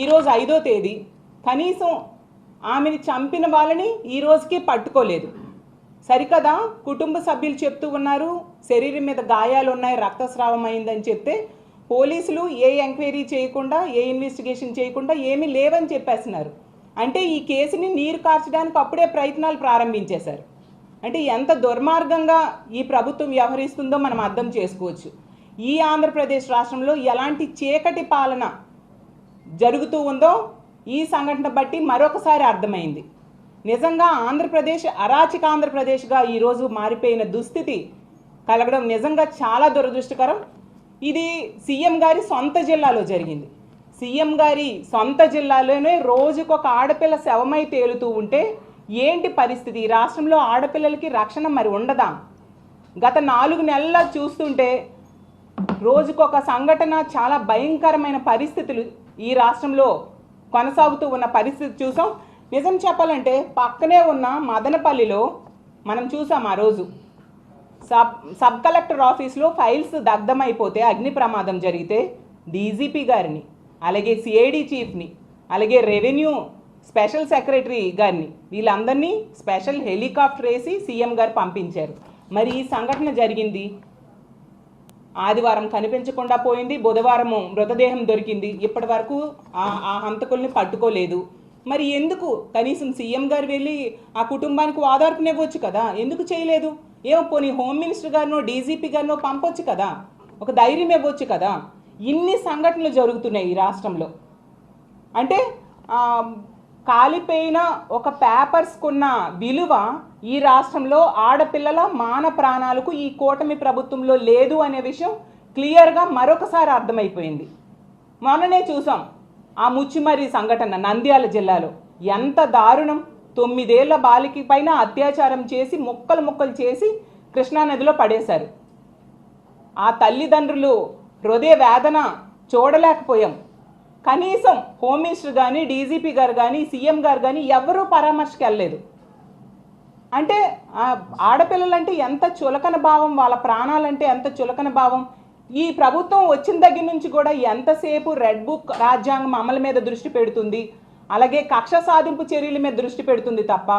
ఈరోజు 5వ తేదీ, కనీసం ఆమెని చంపిన వాళ్ళని ఈ రోజుకి పట్టుకోలేదు. సరికదా కుటుంబ సభ్యులు చెప్తూ ఉన్నారు శరీరం మీద గాయాలు ఉన్నాయి, రక్తస్రావం అయిందని చెప్తే పోలీసులు ఏ ఎంక్వైరీ చేయకుండా, ఏ ఇన్వెస్టిగేషన్ చేయకుండా ఏమీ లేవని చెప్పేస్తున్నారు. అంటే ఈ కేసుని నీరు కార్చడానికి అప్పుడే ప్రయత్నాలు ప్రారంభించేశారు. అంటే ఎంత దుర్మార్గంగా ఈ ప్రభుత్వం వ్యవహరిస్తుందో మనం అర్థం చేసుకోవచ్చు. ఈ ఆంధ్రప్రదేశ్ రాష్ట్రంలో ఎలాంటి చీకటి పాలన జరుగుతూ ఉందో ఈ సంఘటన బట్టి మరొకసారి అర్థమైంది. నిజంగా ఆంధ్రప్రదేశ్ అరాచక ఆంధ్రప్రదేశ్గా ఈరోజు మారిపోయిన దుస్థితి కలగడం నిజంగా చాలా దురదృష్టకరం. ఇది సీఎం గారి సొంత జిల్లాలో జరిగింది. సీఎం గారి సొంత జిల్లాలోనే రోజుకొక ఆడపిల్ల శవమై తేలుతూ ఉంటే ఏంటి పరిస్థితి? ఈ రాష్ట్రంలో ఆడపిల్లలకి రక్షణ మరి ఉండదా? గత 4 నెలల చూస్తుంటే రోజుకొక సంఘటన, చాలా భయంకరమైన పరిస్థితులు ఈ రాష్ట్రంలో కొనసాగుతూ ఉన్న పరిస్థితి చూసాం. నిజం చెప్పాలంటే పక్కనే ఉన్న మదనపల్లిలో మనం చూసాం ఆ రోజు సబ్ కలెక్టర్ ఆఫీస్లో ఫైల్స్ దగ్ధమైపోతే, అగ్ని ప్రమాదం జరిగితే డీజీపీ గారిని, అలాగే సిఐడి చీఫ్ని, అలాగే రెవెన్యూ స్పెషల్ సెక్రటరీ గారిని, వీళ్ళందరినీ స్పెషల్ హెలికాప్టర్ వేసి సీఎం గారు పంపించారు. మరి ఈ సంఘటన జరిగింది ఆదివారం, కనిపించకుండా పోయింది. బుధవారము మృతదేహం దొరికింది. ఇప్పటి వరకు ఆ హంతకుల్ని పట్టుకోలేదు. మరి ఎందుకు? కనీసం సీఎం గారు వెళ్ళి ఆ కుటుంబానికి ఓదార్పునివ్వచ్చు కదా, ఎందుకు చేయలేదు? ఏమో పోనీ హోమ్ మినిస్టర్ గారినో డీజీపీ గారినో పంపొచ్చు కదా, ఒక ధైర్యం ఇవ్వచ్చు కదా. ఇన్ని సంఘటనలు జరుగుతున్నాయి ఈ రాష్ట్రంలో. అంటే కాలిపోయిన ఒక పేపర్స్కున్న విలువ ఈ రాష్ట్రంలో ఆడపిల్లల మాన ప్రాణాలకు ఈ కూటమి ప్రభుత్వంలో లేదు అనే విషయం క్లియర్గా మరొకసారి అర్థమైపోయింది. మొన్ననే చూసాం ఆ ముచ్చిమర్రి సంఘటన నంద్యాల జిల్లాలో. ఎంత దారుణం! 9 ఏళ్ల బాలిక పైన అత్యాచారం చేసి ముక్కలు ముక్కలు చేసి కృష్ణానదిలో పడేశారు. ఆ తల్లిదండ్రులు హృదయ వేదన చూడలేకపోయాం. కనీసం హోమ్ మినిస్టర్ కానీ, డీజీపీ గారు కానీ, సీఎం గారు కానీ ఎవరూ పరామర్శకి వెళ్ళలేదు. అంటే ఆడపిల్లలంటే ఎంత చులకన భావం, వాళ్ళ ప్రాణాలంటే ఎంత చులకన భావం. ఈ ప్రభుత్వం వచ్చిన దగ్గర నుంచి కూడా ఎంతసేపు రెడ్ బుక్ రాజ్యాంగం అమలు మీద దృష్టి పెడుతుంది, అలాగే కక్ష సాధింపు చర్యల మీద దృష్టి పెడుతుంది తప్ప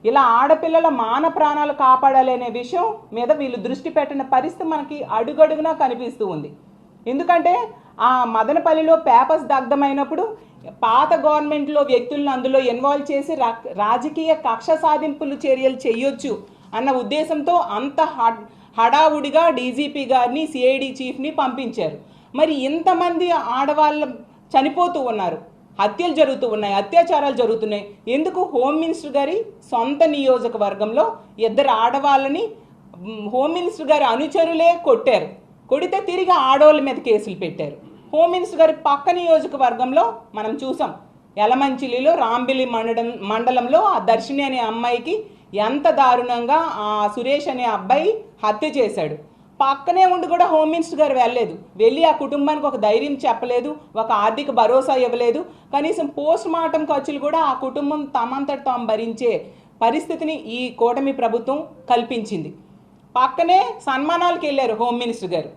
ఇలా ఆడపిల్లల మాన ప్రాణాలు కాపాడాలి అనే విషయం మీద వీళ్ళు దృష్టి పెట్టిన పరిస్థితి మనకి అడుగడుగునా కనిపిస్తూ ఉంది. ఎందుకంటే ఆ మదనపల్లిలో పేపర్స్ దగ్ధమైనప్పుడు పాత గవర్నమెంట్లో వ్యక్తులను అందులో ఇన్వాల్వ్ చేసి రాజకీయ కక్ష సాధింపులు చర్యలు చేయొచ్చు అన్న ఉద్దేశంతో అంత హడావుడిగా డీజీపీ గారిని, సిఐడి చీఫ్ని పంపించారు. మరి ఇంతమంది ఆడవాళ్ళు చనిపోతూ ఉన్నారు, హత్యలు జరుగుతూ ఉన్నాయి, అత్యాచారాలు జరుగుతున్నాయి. ఎందుకు? హోమ్ మినిస్టర్ గారి సొంత నియోజకవర్గంలో 2 ఆడవాళ్ళని హోమ్ మినిస్టర్ గారి అనుచరులే కొట్టారు. కొడితే తిరిగి ఆడవాళ్ళ మీద కేసులు పెట్టారు. హోమ్ మినిస్టర్ గారి పక్క నియోజకవర్గంలో మనం చూసాం, యలమంచిలిలో రాంబిలి మండలంలో ఆ దర్శిని అనే అమ్మాయికి ఎంత దారుణంగా ఆ సురేష్ అనే అబ్బాయి హత్య చేశాడు. పక్కనే ఉండి కూడా హోమ్ మినిస్టర్ గారు వెళ్ళలేదు, వెళ్ళి ఆ కుటుంబానికి ఒక ధైర్యం చెప్పలేదు, ఒక ఆర్థిక భరోసా ఇవ్వలేదు. కనీసం పోస్ట్ మార్టం ఖర్చులు కూడా ఆ కుటుంబం తమంతట తాము భరించే పరిస్థితిని ఈ కూటమి ప్రభుత్వం కల్పించింది. పక్కనే సన్మానాలకు వెళ్ళారు హోమ్ మినిస్టర్ గారు,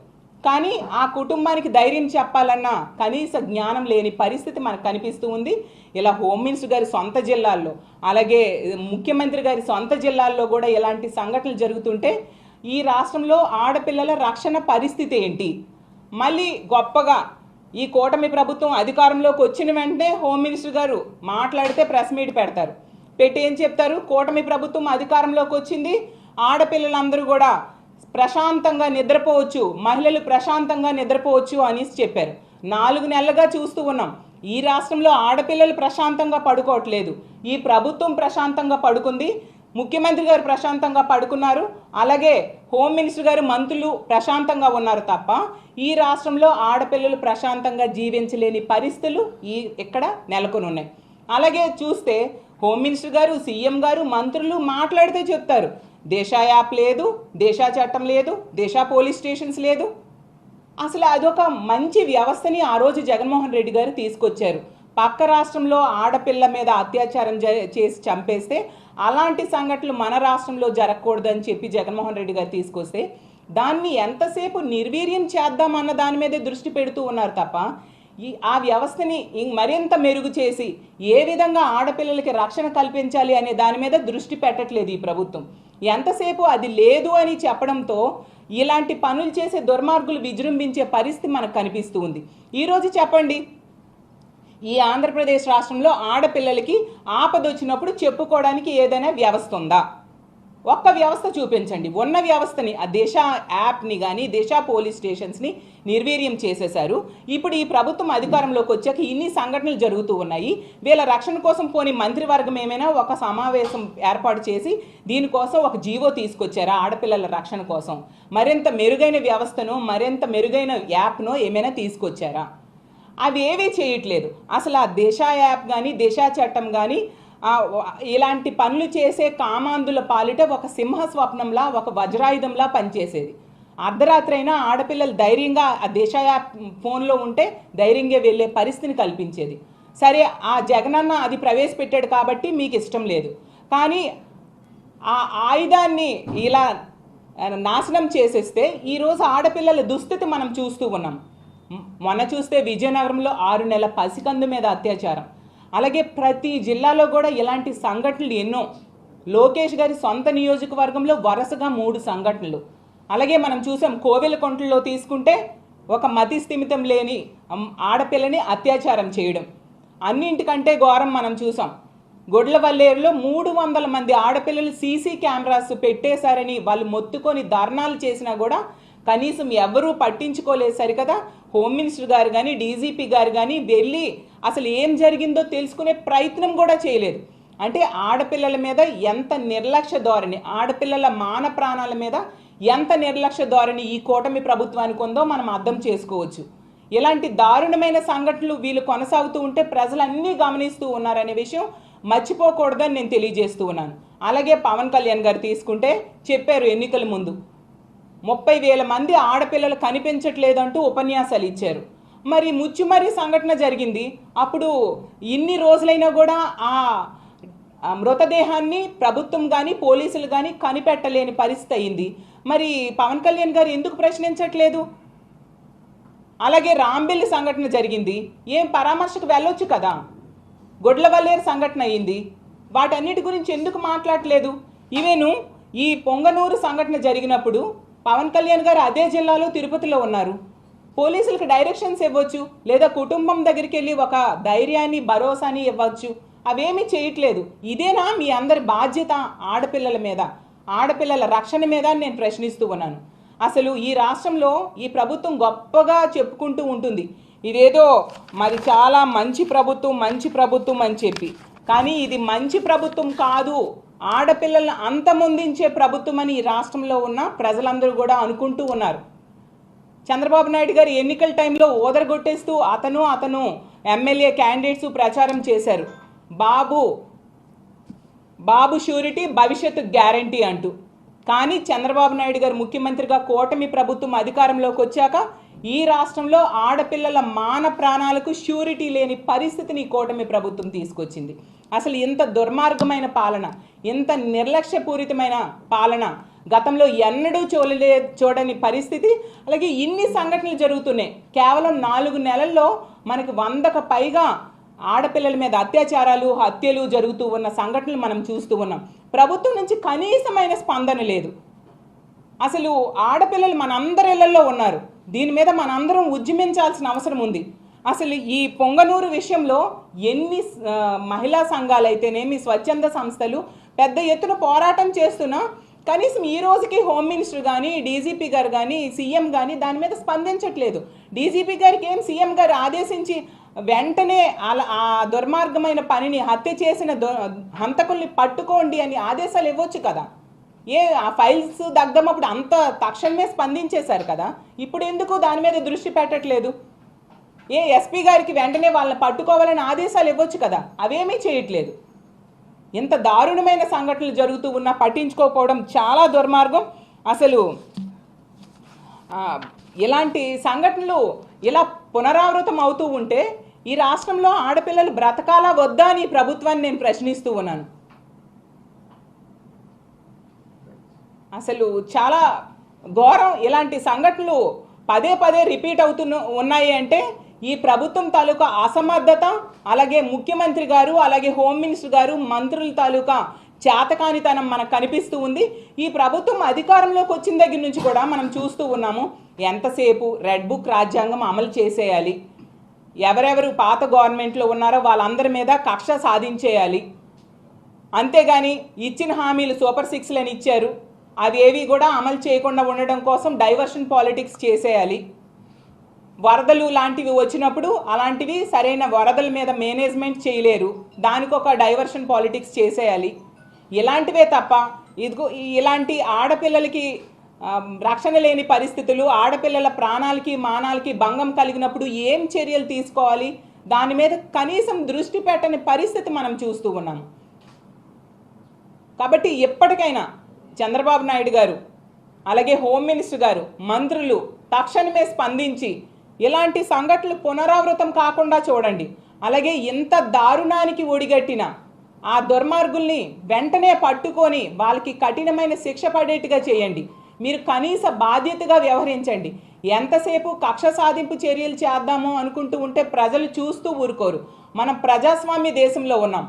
కానీ ఆ కుటుంబానికి ధైర్యం చెప్పాలన్న కనీస జ్ఞానం లేని పరిస్థితి మనకు కనిపిస్తూ ఉంది. ఇలా హోమ్ మినిస్టర్ గారి సొంత జిల్లాల్లో, అలాగే ముఖ్యమంత్రి గారి సొంత జిల్లాల్లో కూడా ఇలాంటి సంఘటనలు జరుగుతుంటే ఈ రాష్ట్రంలో ఆడపిల్లల రక్షణ పరిస్థితి ఏంటి? మళ్ళీ గొప్పగా ఈ కూటమి ప్రభుత్వం అధికారంలోకి వచ్చిన వెంటనే హోమ్ మినిస్టర్ గారు మాట్లాడితే ప్రెస్ మీట్ పెడతారు. పెట్టి ఏం చెప్తారు? కూటమి ప్రభుత్వం అధికారంలోకి వచ్చింది, ఆడపిల్లలందరూ కూడా ప్రశాంతంగా నిద్రపోవచ్చు, మహిళలు ప్రశాంతంగా నిద్రపోవచ్చు అని చెప్పారు. 4 నెలలుగా చూస్తూ ఉన్నాం ఈ రాష్ట్రంలో ఆడపిల్లలు ప్రశాంతంగా పడుకోవట్లేదు. ఈ ప్రభుత్వం ప్రశాంతంగా పడుకుంది, ముఖ్యమంత్రి గారు ప్రశాంతంగా పడుకున్నారు, అలాగే హోమ్ మినిస్టర్ గారు, మంత్రులు ప్రశాంతంగా ఉన్నారు తప్ప ఈ రాష్ట్రంలో ఆడపిల్లలు ప్రశాంతంగా జీవించలేని పరిస్థితులు ఇక్కడ నెలకొని ఉన్నాయి. అలాగే చూస్తే హోమ్ మినిస్టర్ గారు, సీఎం గారు, మంత్రులు మాట్లాడితే చెప్తారు దిశా యాప్ లేదు, దిశా చట్టం లేదు, దిశా పోలీస్ స్టేషన్స్ లేదు. అసలు అదొక మంచి వ్యవస్థని ఆ రోజు జగన్మోహన్ రెడ్డి గారు తీసుకొచ్చారు. పక్క రాష్ట్రంలో ఆడపిల్ల మీద అత్యాచారం చేసి చంపేస్తే అలాంటి సంఘటనలు మన రాష్ట్రంలో జరగకూడదని చెప్పి జగన్మోహన్ రెడ్డి గారు తీసుకొస్తే దాన్ని ఎంతసేపు నిర్వీర్యం చేద్దామన్న దాని మీదే దృష్టి పెడుతూ ఉన్నారు తప్ప ఆ వ్యవస్థని మరింత మెరుగు చేసి ఏ విధంగా ఆడపిల్లలకి రక్షణ కల్పించాలి అనే దాని మీద దృష్టి పెట్టట్లేదు ఈ ప్రభుత్వం. ఎంతసేపు అది లేదు అని చెప్పడంతో ఇలాంటి పనులు చేసే దుర్మార్గులు విజృంభించే పరిస్థితి మనకు కనిపిస్తూ ఉంది. ఈరోజు చెప్పండి, ఈ ఆంధ్రప్రదేశ్ రాష్ట్రంలో ఆడపిల్లలకి ఆపదొచ్చినప్పుడు చెప్పుకోవడానికి ఏదైనా వ్యవస్థ ఉందా? ఒక్క వ్యవస్థ చూపించండి. ఉన్న వ్యవస్థని, ఆ దిశ యాప్ని కానీ దిశ పోలీస్ స్టేషన్స్ని నిర్వీర్యం చేసేశారు. ఇప్పుడు ఈ ప్రభుత్వం అధికారంలోకి వచ్చాక ఇన్ని సంఘటనలు జరుగుతూ ఉన్నాయి. వీళ్ళ రక్షణ కోసం పోని మంత్రివర్గం ఏమైనా ఒక సమావేశం ఏర్పాటు చేసి దీనికోసం ఒక జీవో తీసుకొచ్చారా? ఆడపిల్లల రక్షణ కోసం మరింత మెరుగైన వ్యవస్థను, మరింత మెరుగైన యాప్ను ఏమైనా తీసుకొచ్చారా? అవి ఏవీ చేయట్లేదు. అసలు ఆ దిశ యాప్ కానీ దిశ చట్టం కానీ ఇలాంటి పనులు చేసే కామాంధుల పాలిట ఒక సింహ స్వప్నంలా, ఒక వజ్రాయుధంలా పనిచేసేది. అర్ధరాత్రి అయినా ఆడపిల్లలు ధైర్యంగా ఆ దిశ యాప్ ఫోన్లో ఉంటే ధైర్యంగా వెళ్ళే పరిస్థితిని కల్పించేది. సరే, ఆ జగనన్న అది ప్రవేశపెట్టాడు కాబట్టి మీకు ఇష్టం లేదు, కానీ ఆ ఆయుధాన్ని ఇలా నాశనం చేసేస్తే ఈరోజు ఆడపిల్లల దుస్థితి మనం చూస్తూ ఉన్నాం. మొన్న చూస్తే విజయనగరంలో 6 నెలల పసికందు మీద అత్యాచారం. అలాగే ప్రతి జిల్లాలో కూడా ఇలాంటి సంఘటనలు ఎన్నో. లోకేష్ గారి సొంత నియోజకవర్గంలో వరుసగా 3 సంఘటనలు. అలాగే మనం చూసాం కోవెలకుంటలో తీసుకుంటే ఒక మతి స్థిమితం లేని ఆడపిల్లని అత్యాచారం చేయడం. అన్నింటికంటే ఘోరం మనం చూసాం, గొడ్లవల్లేరులో 300 మంది ఆడపిల్లలు సీసీ కెమెరాస్ పెట్టేశారని వాళ్ళు మొత్తుకొని ధర్నాలు చేసినా కూడా కనీసం ఎవరూ పట్టించుకోలేదు. సరికదా హోమ్ మినిస్టర్ గారు కానీ డీజీపీ గారు కానీ వెళ్ళి అసలు ఏం జరిగిందో తెలుసుకునే ప్రయత్నం కూడా చేయలేదు. అంటే ఆడపిల్లల మీద ఎంత నిర్లక్ష్య ధోరణి, ఆడపిల్లల మాన ప్రాణాల మీద ఎంత నిర్లక్ష్య ధోరణి ఈ కూటమి ప్రభుత్వానికి ఉందో మనం అర్థం చేసుకోవచ్చు. ఇలాంటి దారుణమైన సంఘటనలు వీళ్ళు కొనసాగుతూ ఉంటే ప్రజలన్నీ గమనిస్తూ ఉన్నారనే విషయం మర్చిపోకూడదని నేను తెలియజేస్తూ ఉన్నాను. అలాగే పవన్ కళ్యాణ్ గారు తీసుకుంటే చెప్పారు ఎన్నికల ముందు 30,000 మంది ఆడపిల్లలు కనిపించట్లేదంటూ ఉపన్యాసాలు ఇచ్చారు. మరి ముచ్చుమరి సంఘటన జరిగింది. అప్పుడు ఇన్ని రోజులైనా కూడా ఆ మృతదేహాన్ని ప్రభుత్వం కానీ పోలీసులు కానీ కనిపెట్టలేని పరిస్థితి అయింది. మరి పవన్ కళ్యాణ్ గారు ఎందుకు ప్రశ్నించట్లేదు? అలాగే రాంబెల్లి సంఘటన జరిగింది, ఏం పరామర్శకు వెళ్ళొచ్చు కదా. గొడ్లవల్లేరు సంఘటన అయింది, వాటన్నిటి గురించి ఎందుకు మాట్లాడలేదు? ఈవెను ఈ పొంగనూరు సంఘటన జరిగినప్పుడు పవన్ కళ్యాణ్ గారు అదే జిల్లాలో తిరుపతిలో ఉన్నారు. పోలీసులకు డైరెక్షన్స్ ఇవ్వచ్చు, లేదా కుటుంబం దగ్గరికి వెళ్ళి ఒక ధైర్యాన్ని భరోసాని ఇవ్వచ్చు. అవేమీ చేయట్లేదు. ఇదేనా మీ అందరి బాధ్యత ఆడపిల్లల మీద, ఆడపిల్లల రక్షణ మీద నేను ప్రశ్నిస్తూ ఉన్నాను. అసలు ఈ రాష్ట్రంలో ఈ ప్రభుత్వం గొప్పగా చెప్పుకుంటూ ఉంటుంది, ఇదేదో మరి చాలా మంచి ప్రభుత్వం అని చెప్పి. కానీ ఇది మంచి ప్రభుత్వం కాదు, ఆడపిల్లలను అంతమొందించే ప్రభుత్వం అని ఈ రాష్ట్రంలో ఉన్న ప్రజలందరూ కూడా అనుకుంటూ ఉన్నారు. చంద్రబాబు నాయుడు గారు ఎన్నికల టైంలో ఓదరగొట్టేస్తూ అతను ఎమ్మెల్యే క్యాండిడేట్స్ ప్రచారం చేశారు, బాబు షూరిటీ భవిష్యత్తు గ్యారంటీ అంటూ. కానీ చంద్రబాబు నాయుడు గారు ముఖ్యమంత్రిగా కూటమి ప్రభుత్వం అధికారంలోకి వచ్చాక ఈ రాష్ట్రంలో ఆడపిల్లల మాన ప్రాణాలకు షూరిటీ లేని పరిస్థితిని కూటమి ప్రభుత్వం తీసుకొచ్చింది. అసలు ఇంత దుర్మార్గమైన పాలన, ఇంత నిర్లక్ష్యపూరితమైన పాలన గతంలో ఎన్నడూ చూడని పరిస్థితి. అలాగే ఇన్ని సంఘటనలు జరుగుతున్నాయి. కేవలం 4 నెలల్లో మనకి 100కు పైగా ఆడపిల్లల మీద అత్యాచారాలు, హత్యలు జరుగుతూ ఉన్న సంఘటనలు మనం చూస్తూ ఉన్నాం. ప్రభుత్వం నుంచి కనీసమైన స్పందన లేదు. అసలు ఆడపిల్లలు మనందరి ఇళ్లలో ఉన్నారు, దీని మీద మనందరం ఉద్యమించాల్సిన అవసరం ఉంది. అసలు ఈ పొంగనూరు విషయంలో ఎన్ని మహిళా సంఘాలు అయితేనేమి, స్వచ్ఛంద సంస్థలు పెద్ద ఎత్తున పోరాటం చేస్తున్నా కనీసం ఈ రోజుకి హోమ్ మినిస్టర్ కానీ డీజీపీ గారు కానీ సీఎం కానీ దాని మీద స్పందించట్లేదు. డీజీపీ గారికి ఏం సీఎం గారు ఆదేశించి వెంటనే ఆ దుర్మార్గమైన పనిని, హత్య చేసిన హంతకుల్ని పట్టుకోండి అని ఆదేశాలు ఇవ్వచ్చు కదా. ఆ ఫైల్స్ దగ్గమప్పుడు అంత తక్షణమే స్పందించేశారు కదా, ఇప్పుడు ఎందుకు దాని మీద దృష్టి పెట్టట్లేదు? ఎస్పీ గారికి వెంటనే వాళ్ళని పట్టుకోవాలని ఆదేశాలు ఇవ్వచ్చు కదా, అవేమీ చేయట్లేదు. ఇంత దారుణమైన సంఘటనలు జరుగుతూ ఉన్నా పట్టించుకోకపోవడం చాలా దుర్మార్గం. అసలు ఇలాంటి సంఘటనలు ఇలా పునరావృతం అవుతూ ఉంటే ఈ రాష్ట్రంలో ఆడపిల్లలు బ్రతకాలా వద్దా అని ప్రభుత్వాన్ని నేను ప్రశ్నిస్తూ ఉన్నాను. అసలు చాలా ఘోరం. ఇలాంటి సంఘటనలు పదే రిపీట్ అవుతూ ఉన్నాయి అంటే ఈ ప్రభుత్వం తాలూకా అసమర్థత, అలాగే ముఖ్యమంత్రి గారు, అలాగే హోమ్ మినిస్టర్ గారు, మంత్రుల తాలూకా చేతకానితనం మనకు కనిపిస్తూ ఉంది. ఈ ప్రభుత్వం అధికారంలోకి వచ్చిన దగ్గర నుంచి కూడా మనం చూస్తూ ఉన్నాము, ఎంతసేపు రెడ్ బుక్ రాజ్యాంగం అమలు చేసేయాలి, ఎవరెవరు పాత గవర్నమెంట్లో ఉన్నారో వాళ్ళందరి మీద కక్ష సాధించేయాలి, అంతేగాని ఇచ్చిన హామీలు సూపర్ 6లని ఇచ్చారు, అవి ఏవి కూడా అమలు చేయకుండా ఉండడం కోసం డైవర్షన్ పాలిటిక్స్ చేసేయాలి, వరదలు లాంటివి వచ్చినప్పుడు అలాంటివి సరైన వరదల మీద మేనేజ్మెంట్ చేయలేరు, దానికి ఒక డైవర్షన్ పాలిటిక్స్ చేసేయాలి, ఇలాంటివే తప్ప ఇదిగో ఇలాంటి ఆడపిల్లలకి రక్షణ లేని పరిస్థితులు, ఆడపిల్లల ప్రాణాలకి మానాలకి భంగం కలిగినప్పుడు ఏం చర్యలు తీసుకోవాలి, దాని మీద కనీసం దృష్టి పెట్టని పరిస్థితి మనం చూస్తూ ఉన్నాము. కాబట్టి ఎప్పటికైనా చంద్రబాబు నాయుడు గారు, అలాగే హోమ్ మినిస్టర్ గారు, మంత్రులు తక్షణమే స్పందించి ఇలాంటి సంఘటనలు పునరావృతం కాకుండా చూడండి. అలాగే ఇంత దారుణానికి ఒడిగట్టిన ఆ దుర్మార్గుల్ని వెంటనే పట్టుకొని వాళ్ళకి కఠినమైన శిక్ష పడేట్టుగా చేయండి. మీరు కనీస బాధ్యతగా వ్యవహరించండి. ఎంతసేపు కక్ష సాధింపు చర్యలు చేద్దాము అనుకుంటూ ఉంటే ప్రజలు చూస్తూ ఊరుకోరు. మనం ప్రజాస్వామ్య దేశంలో ఉన్నాం.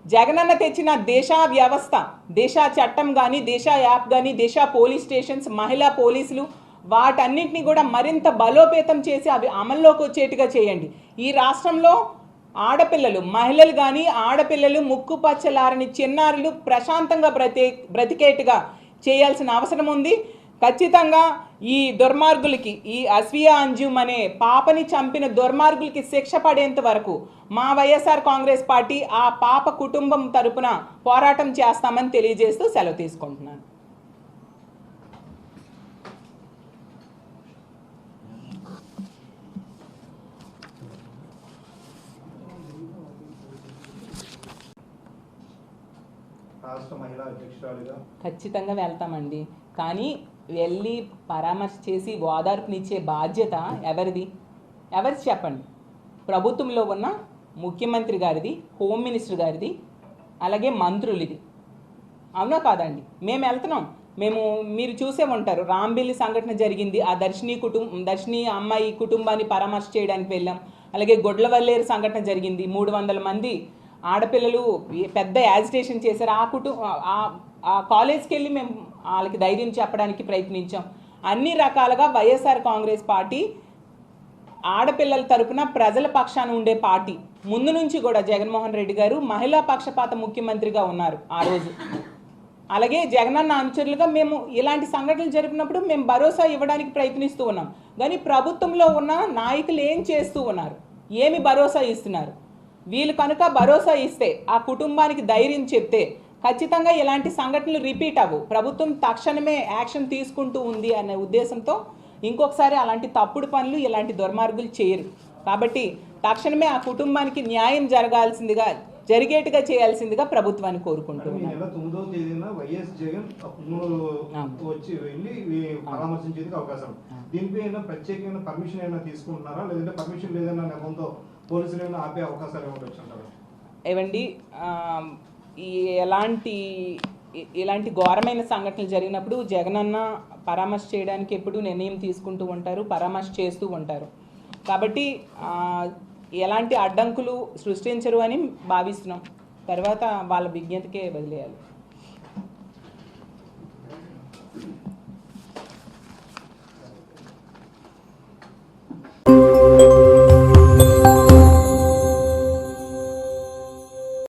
జగనన్న తెచ్చిన దిశ వ్యవస్థ, దిశ చట్టం కానీ, దిశ యాప్ కానీ, దిశ పోలీస్ స్టేషన్స్, మహిళా పోలీసులు, వాటన్నింటినీ కూడా మరింత బలోపేతం చేసి అవి అమల్లోకి వచ్చేట్టుగా చేయండి. ఈ రాష్ట్రంలో ఆడపిల్లలు, మహిళలు కానీ ఆడపిల్లలు, ముక్కు పచ్చలారని చిన్నారులు ప్రశాంతంగా బ్రతికేట్టుగా చేయాల్సిన అవసరం ఉంది. ఖచ్చితంగా ఈ దుర్మార్గులకి, ఈ అస్వియా అంజుమ్ అనే పాపని చంపిన దుర్మార్గులకి శిక్ష పడేంత వరకు మా వైఎస్ఆర్ కాంగ్రెస్ పార్టీ ఆ పాప కుటుంబం తరపున పోరాటం చేస్తామని తెలియజేస్తూ సెలవు తీసుకుంటున్నాను. ఖచ్చితంగా వెళ్తామండి. కానీ వెళ్ళి పరామర్శ చేసి ఓదార్పునిచ్చే బాధ్యత ఎవరిది? ఎవరిది చెప్పండి? ప్రభుత్వంలో ఉన్న ముఖ్యమంత్రి గారిది, హోమ్ మినిస్టర్ గారిది, అలాగే మంత్రులది. అవునా కాదండి? మేము వెళ్తున్నాం. మీరు చూసే ఉంటారు, రాంబిల్లి సంఘటన జరిగింది, ఆ దర్శిని అమ్మాయి కుటుంబాన్ని పరామర్శ చేయడానికి వెళ్ళాం. అలాగే గొడ్లవల్లేరు సంఘటన జరిగింది, 300 మంది ఆడపిల్లలు పెద్ద యాజిటేషన్ చేశారు. ఆ కాలేజ్కి వెళ్ళి మేము వాళ్ళకి ధైర్యం చెప్పడానికి ప్రయత్నించాం. అన్ని రకాలుగా వైఎస్ఆర్ కాంగ్రెస్ పార్టీ ఆడపిల్లల తరపున ప్రజల పక్షాన ఉండే పార్టీ. ముందు నుంచి కూడా జగన్మోహన్ రెడ్డి గారు మహిళా పక్షపాత ముఖ్యమంత్రిగా ఉన్నారు ఆ రోజు. అలాగే జగనన్న అనుచరులుగా మేము ఇలాంటి సంఘటనలు జరిపినప్పుడు మేము భరోసా ఇవ్వడానికి ప్రయత్నిస్తూ ఉన్నాం. కానీ ప్రభుత్వంలో ఉన్న నాయకులు ఏం చేస్తూ ఉన్నారు? ఏమి భరోసా ఇస్తున్నారు? వీళ్ళు కనుక భరోసా ఇస్తే, ఆ కుటుంబానికి ధైర్యం చెప్తే ఖచ్చితంగా ఇలాంటి సంఘటనలు రిపీట్ అవ్వు. ప్రభుత్వం తక్షణమే యాక్షన్ తీసుకుంటూ ఉంది అనే ఉద్దేశంతో ఇంకొకసారి అలాంటి తప్పుడు పనులు, ఇలాంటి దుర్మార్గులు చేయరు. కాబట్టి తక్షణమే ఆ కుటుంబానికి న్యాయం జరిగేట్టుగా చేయాల్సిందిగా ప్రభుత్వాన్ని కోరుకుంటున్నాను. ఏవండి, ఇలాంటి ఘోరమైన సంఘటనలు జరిగినప్పుడు జగనన్న పరామర్శ చేయడానికి ఎప్పుడు నిర్ణయం తీసుకుంటూ ఉంటారు, పరామర్శ చేస్తూ ఉంటారు. కాబట్టి ఎలాంటి అడ్డంకులు సృష్టించరు అని భావిస్తున్నాం. తర్వాత వాళ్ళ విజ్ఞతకే వదిలేయాలి.